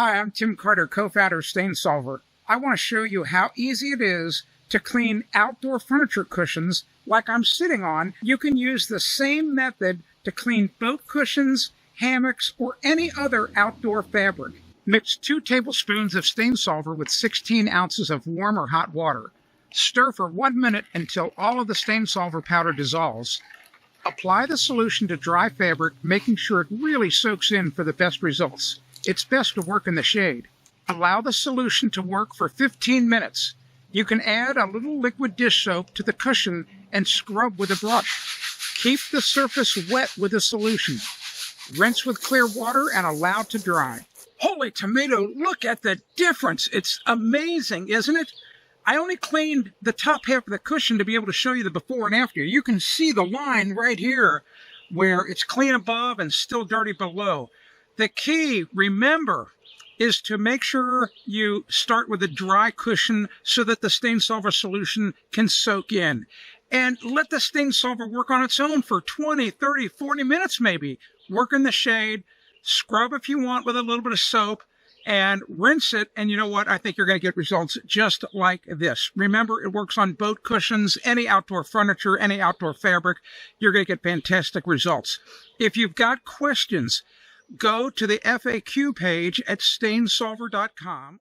Hi, I'm Tim Carter, co-founder of Stain Solver. I want to show you how easy it is to clean outdoor furniture cushions like I'm sitting on. You can use the same method to clean boat cushions, hammocks, or any other outdoor fabric. Mix 2 tablespoons of Stain Solver with 16 ounces of warm or hot water. Stir for 1 minute until all of the Stain Solver powder dissolves. Apply the solution to dry fabric, making sure it really soaks in for the best results. It's best to work in the shade. Allow the solution to work for 15 minutes. You can add a little liquid dish soap to the cushion and scrub with a brush. Keep the surface wet with the solution. Rinse with clear water and allow to dry. Holy tomato, look at the difference. It's amazing, isn't it? I only cleaned the top half of the cushion to be able to show you the before and after. You can see the line right here where it's clean above and still dirty below. The key, remember, is to make sure you start with a dry cushion so that the Stain Solver solution can soak in. And let the Stain Solver work on its own for 20, 30, 40 minutes maybe. Work in the shade, scrub if you want with a little bit of soap, and rinse it. And you know what? I think you're going to get results just like this. Remember, it works on boat cushions, any outdoor furniture, any outdoor fabric. You're going to get fantastic results. If you've got questions, go to the FAQ page at stainsolver.com.